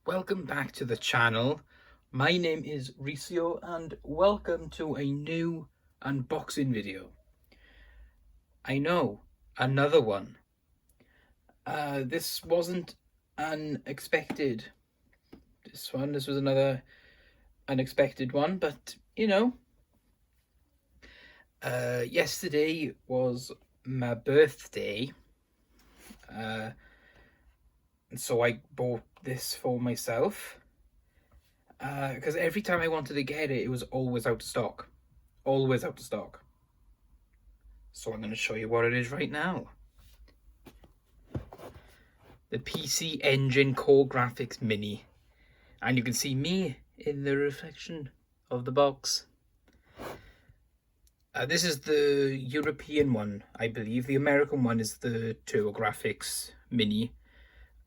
Welcome back to the channel. My name is Ricio and welcome to a new unboxing video. I know, another one. This wasn't unexpected. This was another unexpected one, but yesterday was my birthday. So I bought this for myself. Because every time I wanted to get it, it was always out of stock. Always out of stock. So I'm going to show you what it is right now. The PC Engine Core Graphics Mini. And you can see me in the reflection of the box. This is the European one, I believe. The American one is the Grafx Mini.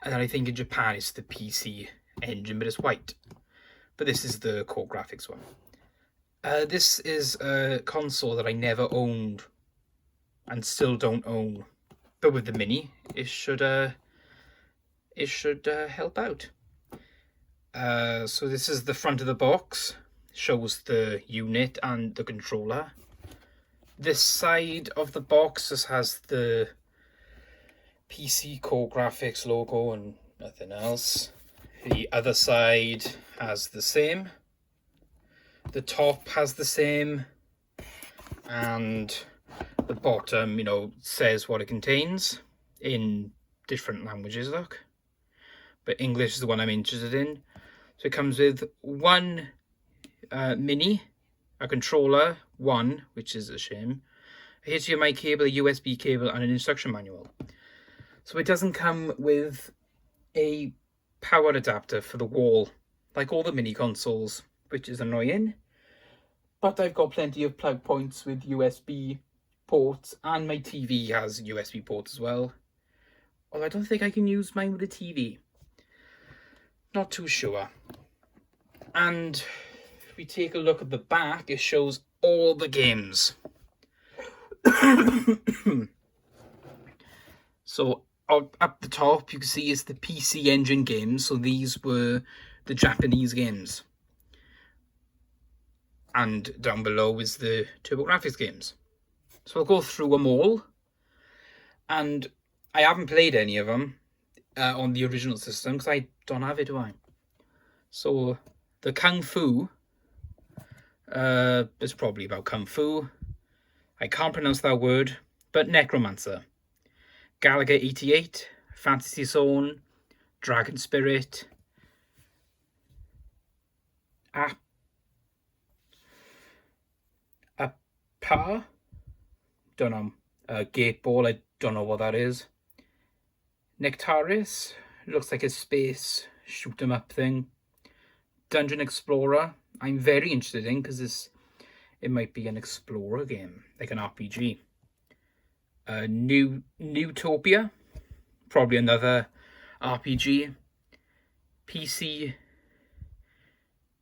And I think in Japan it's the PC Engine, but it's white. But this is the Core Graphics one. This is a console that I never owned and still don't own. But with the Mini, it should help out. So this is the front of the box. Shows the unit and the controller. This side of the box just has the PC Core Graphics logo and nothing else. The other side has the same. The top has the same. And the bottom, says what it contains in different languages, look. But English is the one I'm interested in. So it comes with one Mini, a controller, which is a shame, a HDMI cable, a USB cable, and an instruction manual. So it doesn't come with a power adapter for the wall, like all the mini consoles, which is annoying. But I've got plenty of plug points with USB ports, and my TV has USB ports as well. Although I don't think I can use mine with a TV. Not too sure. And if we take a look at the back, it shows all the games. So up the top, you can see is the PC Engine games. So these were the Japanese games. And down below is the TurboGrafx games. So I'll go through them all. And I haven't played any of them on the original system because I don't have it, do I? So the Kung Fu is probably about Kung Fu. I can't pronounce that word, but Necromancer. Galaga 88, Fantasy Zone, Dragon Spirit, Pa? Don't know. Gate Ball, I don't know what that is. Nectaris, looks like a space shoot 'em up thing. Dungeon Explorer, I'm very interested in because it might be an explorer game, like an RPG. Newtopia, probably another RPG. PC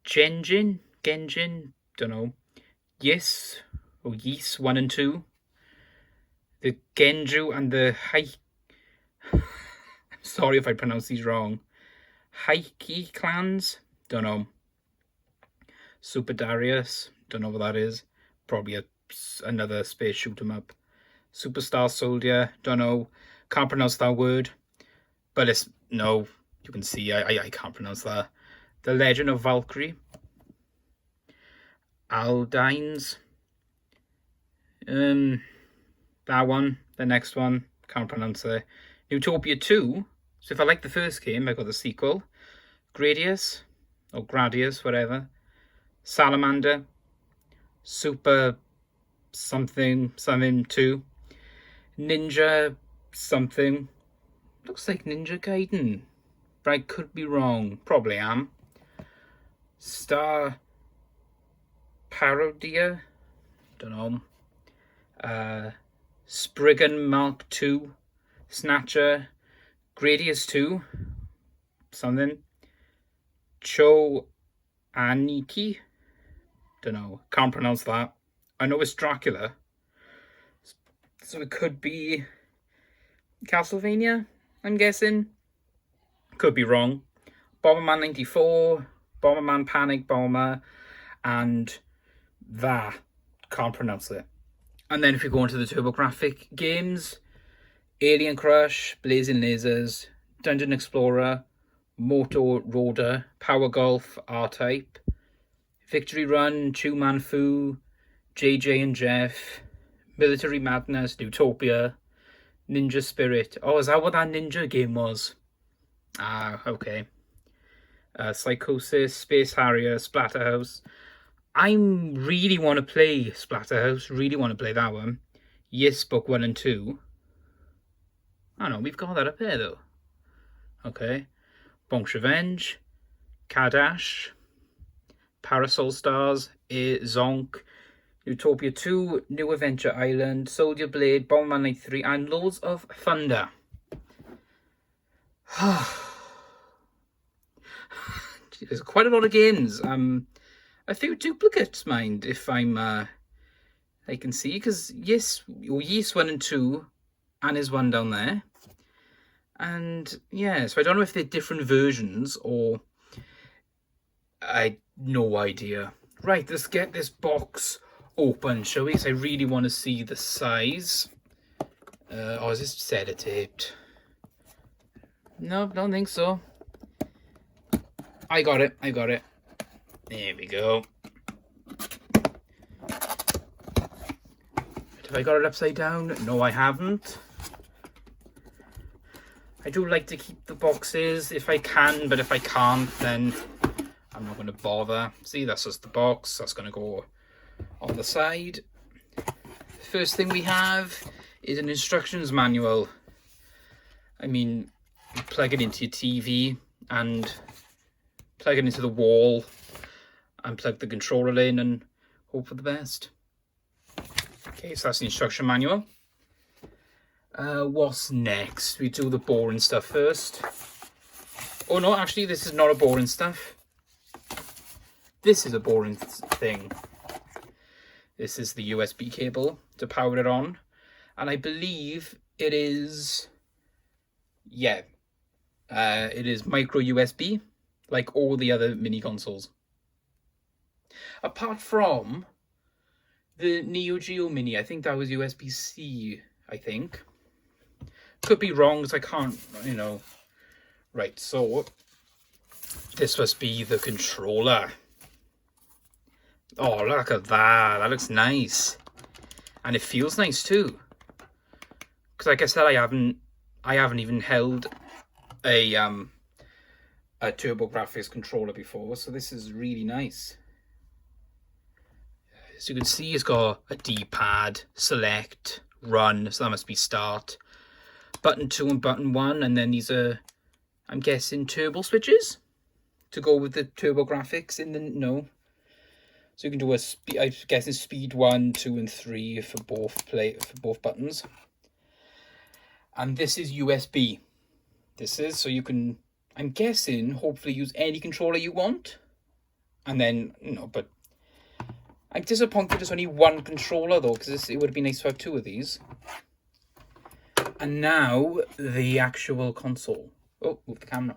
Genjin, don't know. Yes, or Ys 1 and 2. The Genju and the I'm sorry if I pronounce these wrong. Heike clans, don't know. Super Darius, don't know what that is. Probably another space shoot 'em up. Superstar Soldier, don't know. Can't pronounce that word. But no, you can see I can't pronounce that. The Legend of Valkyrie. Aldines. That one, the next one, can't pronounce it. Utopia 2. So if I like the first game, I got the sequel. Gradius, or Gradius, whatever. Salamander. Super something 2. Ninja something. Looks like Ninja Gaiden. But I could be wrong. Probably am. Star Parodia. Don't know. Spriggan Mark 2. Snatcher. Gradius 2. Something. Cho Aniki. Don't know. Can't pronounce that. I know it's Dracula. So it could be Castlevania, I'm guessing. Could be wrong. Bomberman 94, Bomberman Panic Bomber, and that. Can't pronounce it. And then if we go into the TurboGrafx games, Alien Crush, Blazing Lasers, Dungeon Explorer, Moto Roader, Power Golf, R-Type, Victory Run, Two Man Fu, JJ and Jeff, Military Madness, Utopia, Ninja Spirit. Oh, is that what that ninja game was? Ah, okay. Psychosis, Space Harrier, Splatterhouse. I really want to play Splatterhouse. Really want to play that one. Yes, Book 1 and 2. Oh no, we've got that up there though. Okay. Bonk's Revenge, Kadash, Parasol Stars, Zonk, Utopia 2, New Adventure Island, Soldier Blade, Bomberman 93, and loads of Thunder. There's quite a lot of games. A few duplicates, mind, if I can see, because yes 1 and 2, and there's one down there. And yeah, so I don't know if they're different versions or I no idea. Right, let's get this box open, shall we? Because I really want to see the size. Oh, is this sellotaped? No, don't think so. I got it. There we go. Have I got it upside down? No, I haven't. I do like to keep the boxes if I can, but if I can't, then I'm not going to bother. See, that's just the box. That's going to go on the side. First thing we have is an instructions manual. I mean, you plug it into your TV and plug it into the wall and plug the controller in and hope for the best. Okay, so that's the instruction manual. What's next? We do the boring stuff first. Oh no, actually this is not a boring stuff. This is a boring thing. This is the USB cable to power it on. And I believe it is... yeah. It is micro USB, like all the other mini consoles. Apart from the Neo Geo Mini, I think that was USB-C, I think. Could be wrong, because I can't, you know. Right, so this must be the controller. Oh, look at that. That looks nice. And it feels nice too. Because like I said, I haven't even held a TurboGrafx controller before, so this is really nice. As you can see, it's got a D-pad, select, run, so that must be start. Button 2 and button 1, and then these are, I'm guessing, turbo switches to go with the TurboGrafx in the, no. So you can do a, I'm guessing speed 1, 2 and 3 for both buttons. And this is USB. This is, so you can, I'm guessing, hopefully use any controller you want. And then, you know, but I'm disappointed there's only one controller though, because it would be nice to have 2 of these. And now, the actual console. Oh, move the camera.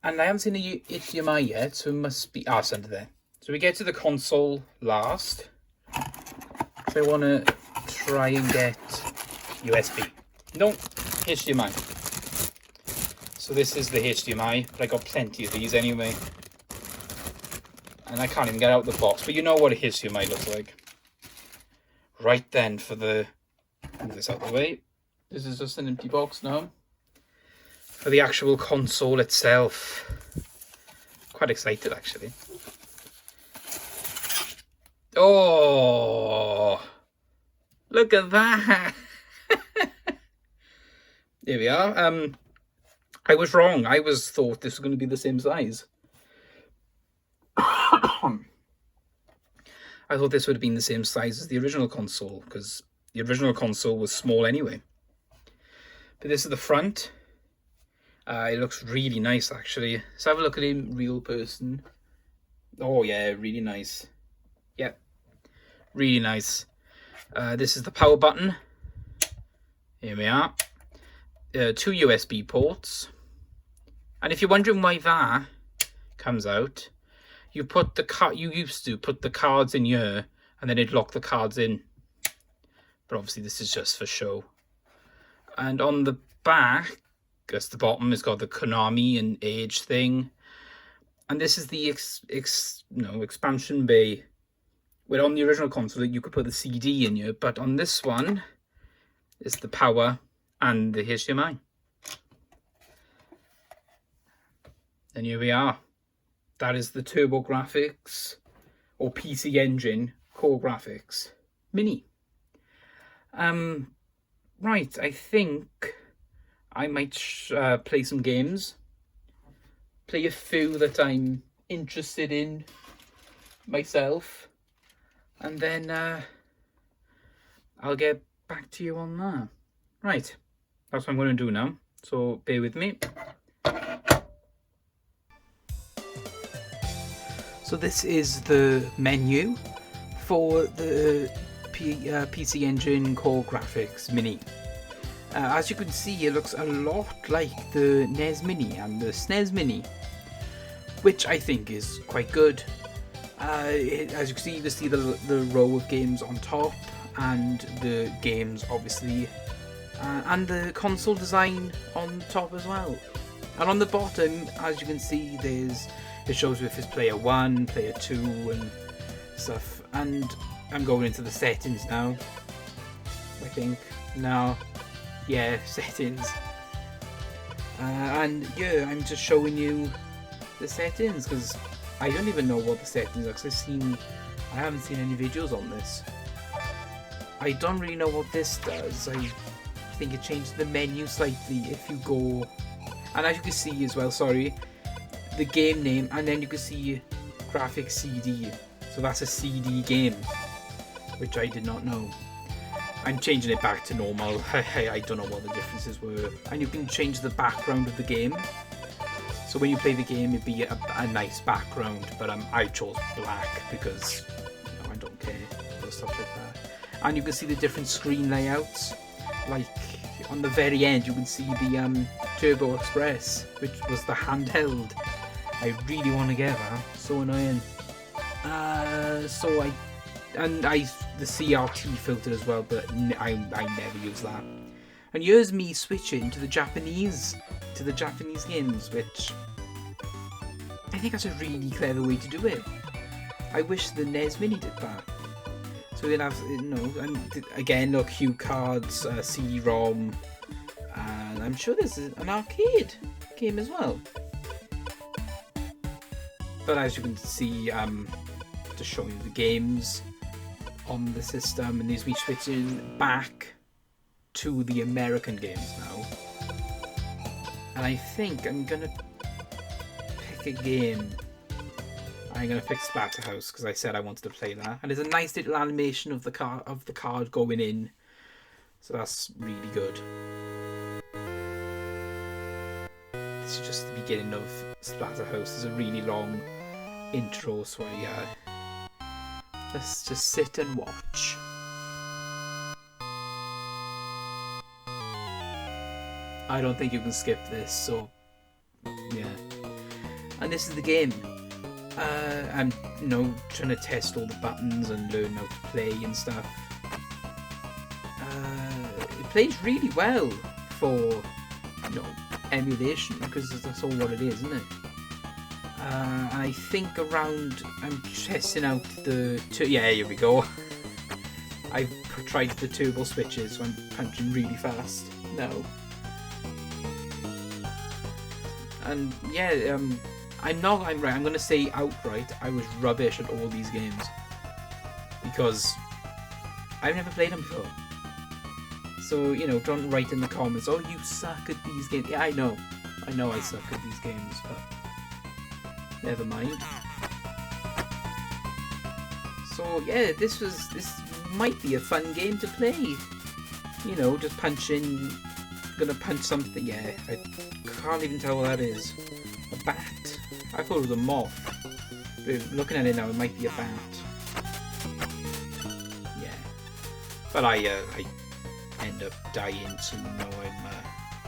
And I haven't seen the HDMI yet, so it must be... ah, it's under there. So we get to the console last. So I want to try and get USB. No, HDMI. So this is the HDMI, but I got plenty of these anyway. And I can't even get out the box, but you know what a HDMI looks like. Right then, for the... move this out of the way. This is just an empty box now. For the actual console itself. Quite excited actually. Oh, look at that. There we are. I was wrong. I thought this was going to be the same size. I thought this would have been the same size as the original console, because the original console was small anyway. But this is the front. It looks really nice, actually. Let's have a look at him, real person. Oh, yeah, really nice. Yep, really nice. This is the power button. Here we are. 2 USB ports. And if you're wondering why that comes out, you used to put the cards in here and then it'd lock the cards in. But obviously this is just for show. And on the back, that's the bottom, it's got the Konami and age thing. And this is the expansion bay. Where on the original console you could put the CD in here, but on this one is the power and the HDMI. And here we are. That is the Grafx or PC Engine Core Graphics Mini. Right, I think I might play some games. Play a few that I'm interested in myself. And then I'll get back to you on that. Right, that's what I'm going to do now. So bear with me. So this is the menu for the PC Engine Core Graphics Mini. As you can see, it looks a lot like the NES Mini and the SNES Mini, which I think is quite good. As you can see the row of games on top, and the games obviously, and the console design on top as well. And on the bottom, as you can see, it shows if it's player 1, player 2 and stuff. And I'm going into the settings now, I think. No, yeah, settings. And yeah, I'm just showing you the settings because I don't even know what the settings are, because I haven't seen any videos on this. I don't really know what this does. I think it changes the menu slightly if you go, and as you can see as well, sorry, the game name, and then you can see Grafx CD. So that's a CD game, which I did not know. I'm changing it back to normal. I don't know what the differences were. And you can change the background of the game. So when you play the game, it'd be a nice background, but I chose black because I don't care or stuff like that. And you can see the different screen layouts. Like on the very end, you can see the Turbo Express, which was the handheld. I really want to get that. So annoying. The CRT filter as well, but I never use that. And here's me switching to the Japanese games, which I think that's a really clever way to do it. I wish the NES Mini did that. So we'll have, and again, look, cue cards, CD-ROM, and I'm sure there's an arcade game as well. But as you can see, just showing you the games on the system, and these we switching back to the American games now. And I think I'm gonna pick a game. I'm gonna pick Splatterhouse because I said I wanted to play that, and there's a nice little animation of the card going in, so that's really good. This is just the beginning of Splatterhouse. There's a really long intro, so let's just sit and watch. I don't think you can skip this, so yeah. And this is the game. I'm trying to test all the buttons and learn how to play and stuff. It plays really well for emulation, because that's all what it is, isn't it? I think I'm testing out yeah, here we go. I've tried the turbo switches, so I'm punching really fast now. And yeah, I'm going to say outright, I was rubbish at all these games because I've never played them before. So, don't write in the comments, oh, you suck at these games. Yeah, I know I suck at these games, but never mind. So yeah, this might be a fun game to play. Just punching. Gonna punch something. Yeah, I can't even tell what that is. A bat. I thought it was a moth. But looking at it now, it might be a bat. Yeah. But I end up dying, so now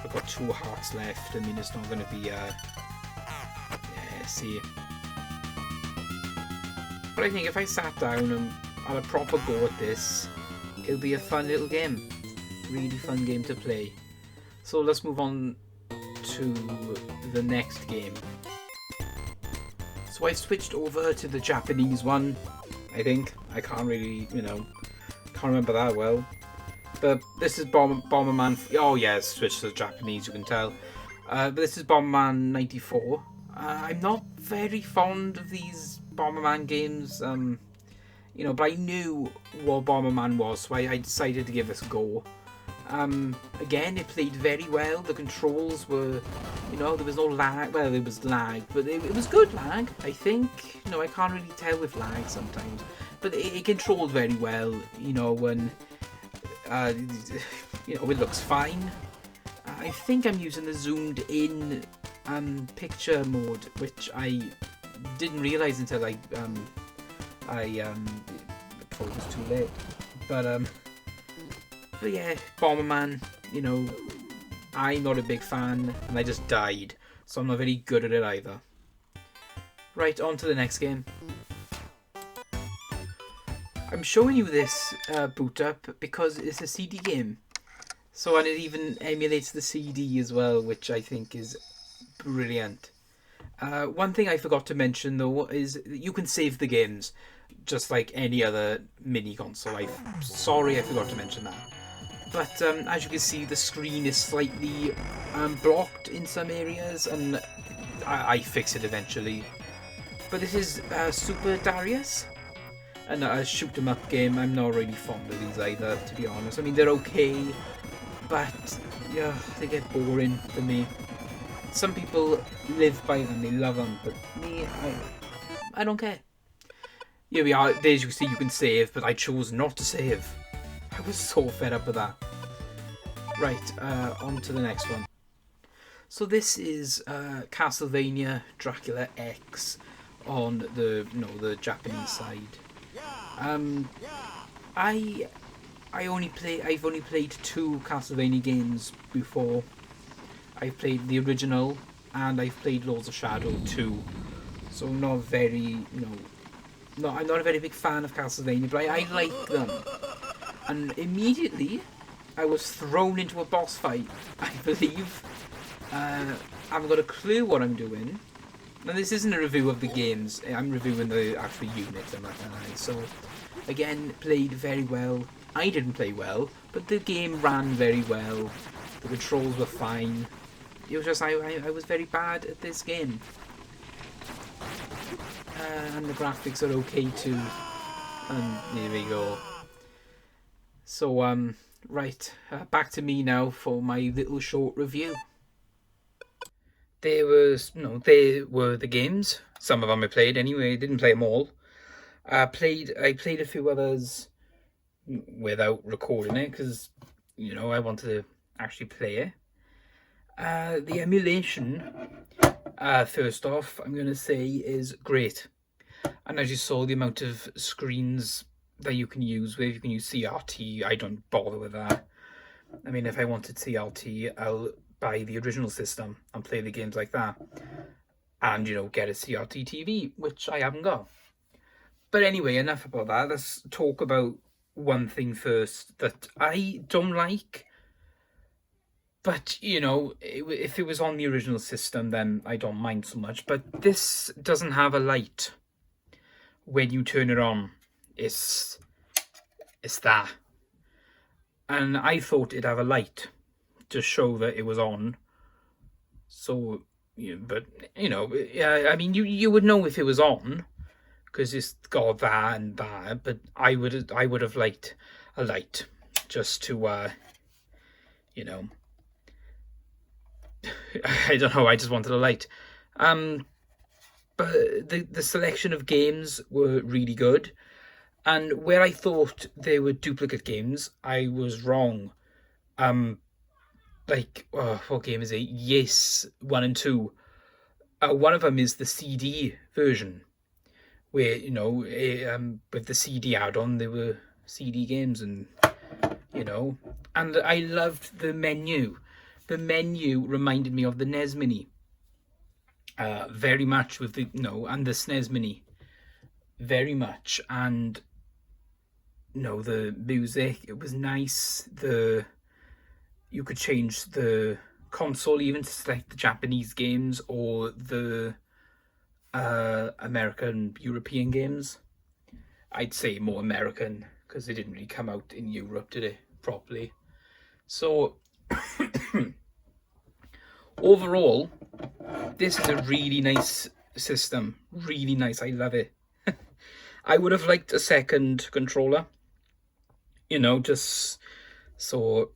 I've got 2 hearts left. I mean, it's not going to be, yeah, see. But I think if I sat down and had a proper go at this, it'll be a fun little game. Really fun game to play. So let's move on to the next game. So I've switched over to the Japanese one, I think. I can't really, can't remember that well. But this is Bomberman. Oh yeah, it's switched to the Japanese, you can tell. But this is Bomberman 94. I'm not very fond of these Bomberman games, but I knew what Bomberman was, so I decided to give this a go. Again, it played very well. The controls were, there was no lag. Well, there was lag, but it was good lag, I think. I can't really tell with lag sometimes. But it controlled very well, when, it looks fine. I think I'm using the zoomed in picture mode, which I didn't realise until I thought it was too late. But yeah, Bomberman, I'm not a big fan, and I just died, so I'm not very good at it either. Right, on to the next game. I'm showing you this boot up because it's a CD game. So, and it even emulates the CD as well, which I think is brilliant. One thing I forgot to mention though is you can save the games just like any other mini console. Sorry I forgot to mention that. But as you can see, the screen is slightly blocked in some areas, and I fix it eventually. But this is Super Darius, and a shoot 'em up game. I'm not really fond of these either, to be honest. I mean, they're okay, but yeah, they get boring for me. Some people live by them, they love them, but me, I don't care. Here we are, there you see you can save, but I chose not to save. I was so fed up with that. Right, on to the next one. So this is Castlevania Dracula X on the Japanese side. I've only played 2 Castlevania games before. I've played the original and I've played Lords of Shadow 2. So I'm not very, I'm not a very big fan of Castlevania, but I like them. And immediately I was thrown into a boss fight, I believe. I haven't got a clue what I'm doing. Now this isn't a review of the games, I'm reviewing the actual unit, so again, played very well. I didn't play well, but the game ran very well. The controls were fine. It was just, I was very bad at this game. And the graphics are okay too. And there we go. So, right, back to me now for my little short review. There were the games. Some of them I played anyway. Didn't play them all. I played a few others without recording it because I wanted to actually play it. The emulation, first off, I'm going to say is great. And as you saw, the amount of screens that you can use with, you can use CRT. I don't bother with that. I mean, if I wanted CRT, I'll buy the original system and play the games like that. And, get a CRT TV, which I haven't got. But anyway, enough about that. Let's talk about one thing first that I don't like. But, if it was on the original system, then I don't mind so much. But this doesn't have a light when you turn it on. It's that. And I thought it'd have a light to show that it was on. So, but, I mean, you would know if it was on, because it's got that and that. But I would have liked a light just to, I don't know, I just wanted a light. But the selection of games were really good. And where I thought they were duplicate games, I was wrong. What game is it? Yes, 1 and 2. One of them is the CD version, where, with the CD add-on, there were CD games and, and I loved the menu. the menu reminded me of the NES Mini. Very much with the, and the SNES Mini. Very much. And, the music, it was nice. You could change the console even to select the Japanese games or the American, European games. I'd say more American, because they didn't really come out in Europe, did it, properly? So, overall, this is a really nice system. Really nice. I love it. I would have liked a second controller. Just so...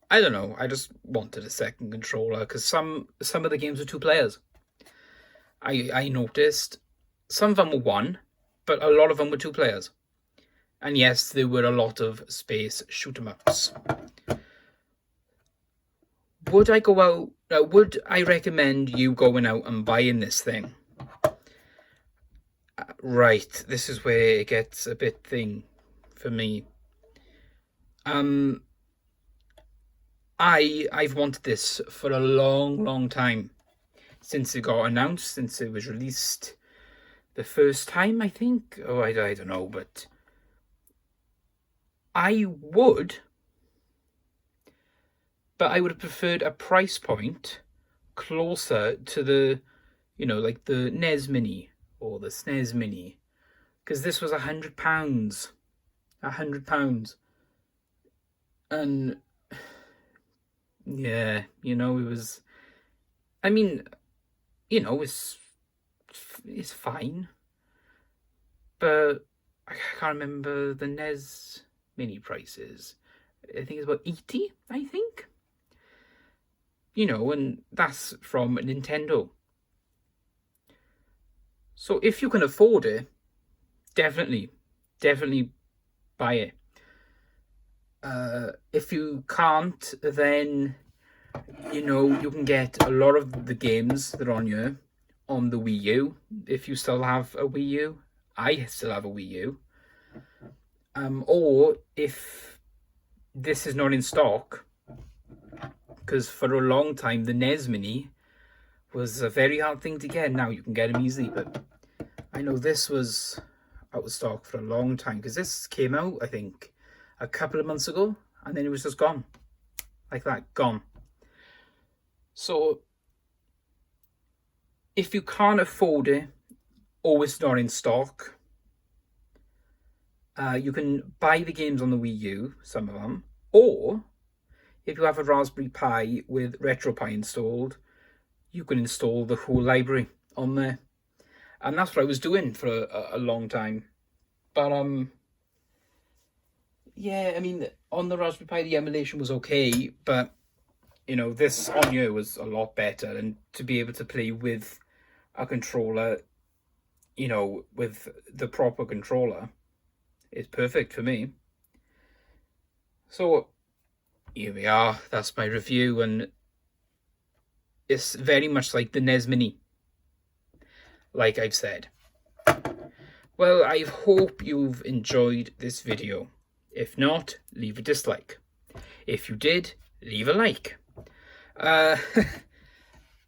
I don't know. I just wanted a second controller, because some of the games were 2 players. I noticed some of them were 1, but a lot of them were 2 players. And yes, there were a lot of space shoot 'em ups. Would I go out? Would I recommend you going out and buying this thing? Right, this is where it gets a bit thing for me. I've wanted this for a long time, since it got announced, since it was released the first time, I think. Oh, I don't know, but I would have preferred a price point closer to the, like the NES Mini or the SNES Mini, because this was £100. £100. And yeah, it was, I mean, it's fine, but I can't remember the NES Mini prices. I think it's about 80, I think. And that's from Nintendo. So if you can afford it, definitely buy it. If you can't, then, you can get a lot of the games that are on here on the Wii U, if you still have a Wii U. I still have a Wii U. Or if this is not in stock, because for a long time the NES Mini was a very hard thing to get. Now you can get them easily, but I know this was out of stock for a long time, because this came out, I think, a couple of months ago, and then it was just gone. Like that, gone. So, if you can't afford it, or it's not in stock, you can buy the games on the Wii U, some of them, or if you have a Raspberry Pi with RetroPie installed, you can install the whole library on there. And that's what I was doing for a long time. But, yeah, I mean, on the Raspberry Pi, the emulation was okay, but, this on here was a lot better. And to be able to play with a controller, with the proper controller, is perfect for me. So, here we are. That's my review, and it's very much like the NES Mini, like I've said. Well, I hope you've enjoyed this video. If not, leave a dislike. If you did, leave a like.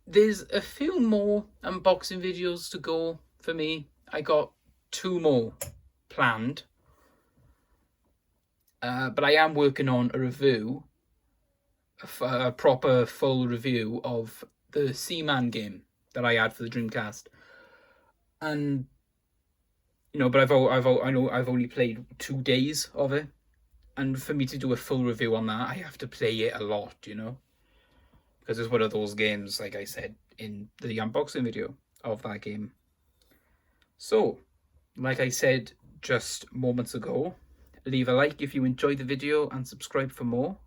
There's a few more unboxing videos to go for me. I got 2 more planned. But I am working on a review, a proper full review of the Seaman game that I had for the Dreamcast. And, but I've only played 2 days of it. And for me to do a full review on that, I have to play it a lot, because it's one of those games, like I said in the unboxing video of that game. So, like I said just moments ago, leave a like if you enjoyed the video and subscribe for more.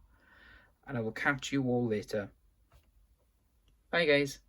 And I will catch you all later. Bye, guys.